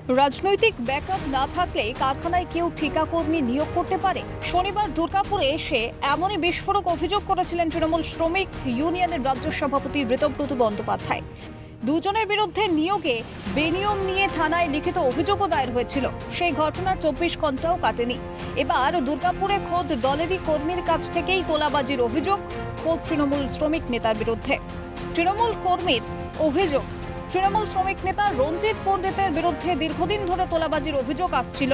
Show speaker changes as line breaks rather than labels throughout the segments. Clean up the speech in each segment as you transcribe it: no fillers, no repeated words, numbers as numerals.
রাজনৈতিক ব্যাকআপ না থাকলে কারখানায় কেউ ঠিকাকর্মী নিয়োগ করতে পারে। শনিবার দুর্গাপুরে এসে এমনই বিস্ফোরক অভিযোগ করেছিলেন তৃণমূল শ্রমিক ইউনিয়নের রাজ্য সভাপতি ঋতব্রত বন্দ্যোপাধ্যায়। দুজনের বিরুদ্ধে নিয়োগে বেনিয়ম নিয়ে থানায় লিখিত অভিযোগও দায়ের হয়েছিল। সেই ঘটনার 24 ঘন্টাও কাটেনি। এবার দুর্গাপুরে খোদ দলেরই কর্মীর কাছ থেকেই তোলাবাজির অভিযোগ খোদ তৃণমূল শ্রমিক নেতার বিরুদ্ধে। তৃণমূল কর্মীর অভিযোগ, তৃণমূল শ্রমিক নেতা রঞ্জিত পণ্ডিতের বিরুদ্ধে দীর্ঘদিন ধরে তোলাবাজির অভিযোগ আসছিল।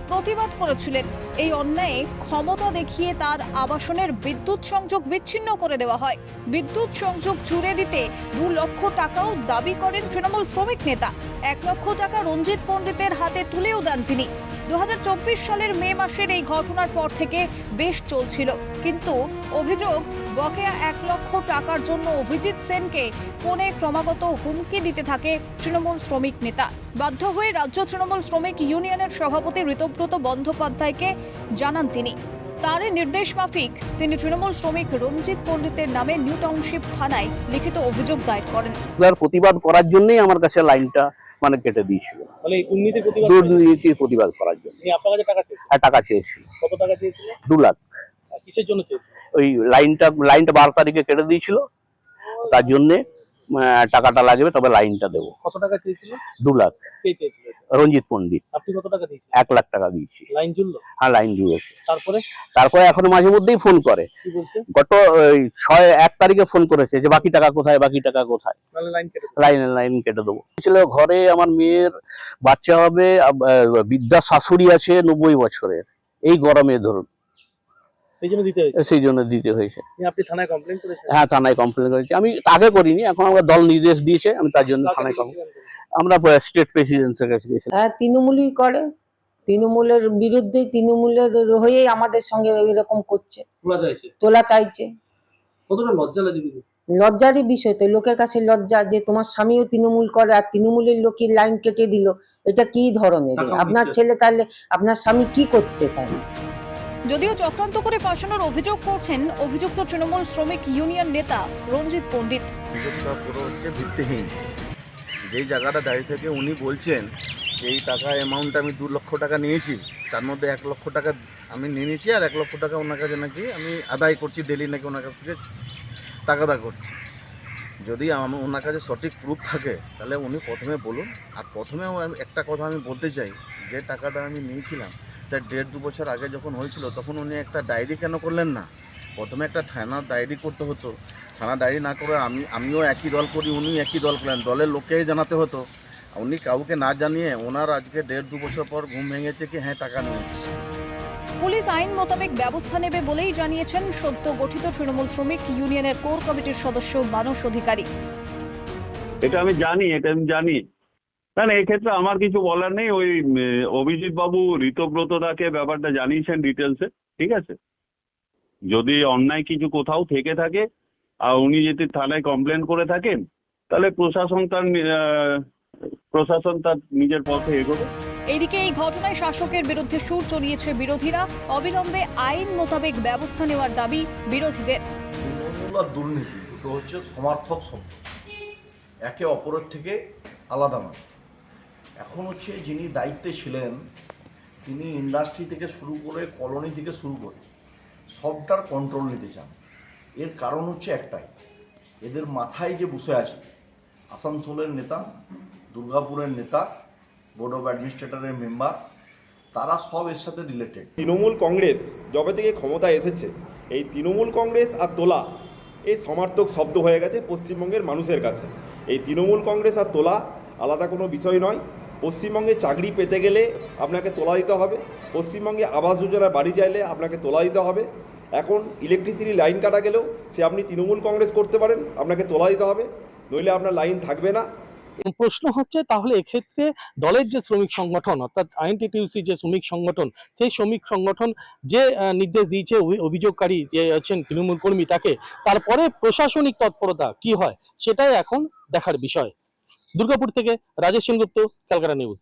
প্রতিবাদ করেছিলেন এই অন্যায়ে ক্ষমতা দেখিয়ে তার আবাসনের বিদ্যুৎ সংযোগ বিচ্ছিন্ন করে দেওয়া হয়। বিদ্যুৎ সংযোগ জুড়ে দিতে 2 লক্ষ টাকাও দাবি করেন তৃণমূল শ্রমিক নেতা। 1 লক্ষ টাকা রঞ্জিত পণ্ডিতের হাতে তুলেও দেন তিনি। 2024 সালের মে মাসের এই ঘটনার পর থেকে বেশ চলছিল, কিন্তু অভিযোগ বকেয়া 1 লক্ষ টাকার জন্য অভিজিৎ সেনকে ফোনে ক্রমাগত হুমকি দিতে থাকে তৃণমূল শ্রমিক নেতা। বাধ্য হয়ে রাজ্য তৃণমূল শ্রমিক ইউনিয়নের সভাপতি ঋতব্রত বন্দ্যোপাধ্যায়কে জানান তিনি। তারই নির্দেশ মাফিক তিনি তৃণমূল শ্রমিক রঞ্জিত পণ্ডিতের নামে নিউ টাউনশিপ থানায় লিখিত অভিযোগ দায়ের করেন।
প্রতিবাদ করার জন্যই আমার কাছে লাইনটা কেটে দিয়েছিল। দুর্নীতির প্রতিবাদ করার জন্য টাকা চেয়েছিল।
কত টাকা চেয়েছিল?
2 লাখ।
কিসের জন্য চেয়েছিল?
ওই লাইনটা 12 তারিখে কেটে দিয়েছিল, তার জন্য টাকাটা লাগবে, তবে লাইনটা দেবো।
কত টাকা চেয়েছিল?
2 লাখ।
কে চেয়েছিল?
রঞ্জিত পণ্ডিত।
আপনি কত টাকা দিয়েছেন?
1 লাখ টাকা দিয়েছি।
লাইন জুড়লো?
হ্যাঁ, লাইন জুড়েছে।
তারপরে
এখন মাঝে মধ্যেই ফোন করে।
কি বলছে?
গত 1 তারিখে ফোন করেছে যে বাকি টাকা কোথায়, বাকি টাকা কোথায়। লাইন কেটে দেবো। ছিল ঘরে আমার মেয়ের বাচ্চা হবে, বৃদ্ধা শাশুড়ি আছে 90 বছরের, এই গরমে ধরুন, সেই জন্য দিতে হয়েছে।
আপনি থানায় কমপ্লেন করেছেন?
হ্যাঁ, থানায় কমপ্লেন করেছি। আমি আগে করিনি, এখন আমরা দল নির্দেশ দিয়েছে, আমি তার জন্য থানায় কমপ্লেন। আমরা স্টেট প্রেসিডেন্টের কাছে গেছি।
হ্যাঁ, তৃণমূলই করে, তৃণমূলের বিরুদ্ধে, তৃণমূলের হয়েই আমাদের সঙ্গে এরকম করছে, তোলা চাইছে।
কতটা লজ্জা লাগে?
লজ্জারই বিষয় তো, লোকের কাছে লজ্জা যে তোমার স্বামীও তৃণমূল করে আর তৃণমূলের লোকের লাইন কেটে দিল। এটা কি ধরনের? আপনার ছেলে তাহলে আপনার স্বামী কি করছে তাই?
যদিও চক্রান্ত করে ফাঁসানোর অভিযোগ করছেন অভিযুক্ত তৃণমূল শ্রমিক ইউনিয়ন নেতা রঞ্জিত পণ্ডিত।
অভিযোগটা পুরো হচ্ছে ভিত্তিহীন। যেই জায়গাটা দাঁড়িয়ে থেকে উনি বলছেন এই টাকা অ্যামাউন্ট আমি 2 লক্ষ টাকা নিয়েছি, তার মধ্যে 1 লক্ষ টাকা আমি নিয়ে নিয়েছি আর 1 লক্ষ টাকা ওনার কাছে নাকি আমি আদায় করছি, ডেলি নাকি ওনার কাছ থেকে টাকা আদায় করছি। যদি ওনার কাছে সঠিক প্রুফ থাকে তাহলে উনি প্রথমে বলুন। আর প্রথমেও একটা কথা আমি বলতে চাই, যে টাকাটা আমি নিয়েছিলাম স্যার 1.5-2 বছর আগে যখন হয়েছিল, তখন উনি একটা ডায়েরি কেন করলেন না? প্রথমে একটা থানার ডায়েরি করতে হতো। থানা ডায়েরি না করে আমিও একই দল করি, উনি একই দল করেন, দলের লোককেই জানাতে হতো। উনি কাউকে না জানিয়ে ওনার আজকে 1.5-2 বছর পর ঘুম ভেঙেছে কি হ্যাঁ টাকা নিয়েছে।
পুলিশ আইন মোতাবেক ব্যবস্থা নেবে বলেই জানিয়েছেন সদ্য গঠিত তৃণমূল শ্রমিক ইউনিয়নের কোর কমিটির সদস্য মানস অধিকারী।
এটা আমি জানি। না, এক্ষেত্রে আমার কিছু বলার নেই। ওই অভিজিৎ বাবু ঋতব্রত দাকে ব্যাপারটা জানিয়েছেন ডিটেলসে, ঠিক আছে? যদি অন্যায় কিছু কোথাও থেকে থাকে আর উনি যদি থানায় কমপ্লেন করে থাকেন, তাহলে প্রশাসন তার নিজের পথে এগোবে।
এইদিকে এই ঘটনায় শাসকের বিরুদ্ধে সুর চড়িয়েছে বিরোধীরা। অবিলম্বে আইন মোতাবেক ব্যবস্থা নেওয়ার দাবি বিরোধীদের।
তৃণমূল আর দুর্নীতি দুটো হচ্ছে সমার্থক শব্দ, একে অপরের থেকে আলাদা নয়। এখন হচ্ছে যিনি দায়িত্বে ছিলেন তিনি ইন্ডাস্ট্রি থেকে শুরু করে কলোনি থেকে শুরু করে সবটার কন্ট্রোল নিতে চান। এর কারণ হচ্ছে একটাই, এদের মাথায় যে বসে আছে আসানসোলের নেতা, দুর্গাপুরের নেতা, বোর্ড অফ অ্যাডমিনিস্ট্রেটরের মেম্বার, তারা সব এর সাথে রিলেটেড।
তৃণমূল কংগ্রেস যবে থেকে ক্ষমতায় এসেছে, এই তৃণমূল কংগ্রেস আর তোলা এই সমার্থক শব্দ হয়ে গেছে পশ্চিমবঙ্গের মানুষের কাছে। এই তৃণমূল কংগ্রেস আর তোলা আলাদা কোনো বিষয় নয়। পশ্চিমবঙ্গে চাকরি পেতে গেলে আপনাকে তোলা দিতে হবে, পশ্চিমবঙ্গে আবাস যোজনার বাড়ি চাইলে আপনাকে তোলা দিতে হবে। এখন ইলেকট্রিসিটি লাইন কাটা গেলেও সে আপনি তৃণমূল কংগ্রেস করতে পারেন, আপনাকে তোলা দিতে হবে, নইলে আপনার লাইন থাকবে না।
প্রশ্ন হচ্ছে তাহলে এক্ষেত্রে দলের যে শ্রমিক সংগঠন অর্থাৎ আইএনটিটিইউসি যে শ্রমিক সংগঠন, সেই শ্রমিক সংগঠন যে নির্দেশ দিয়েছে অভিযোগকারী যে আছেন তৃণমূল কর্মী তাকে, তারপরে প্রশাসনিক তৎপরতা কি হয় সেটাই এখন দেখার বিষয়। দুর্গাপুর থেকে রাজেশ সেনগুপ্ত, ক্যালকাটা নিউজ।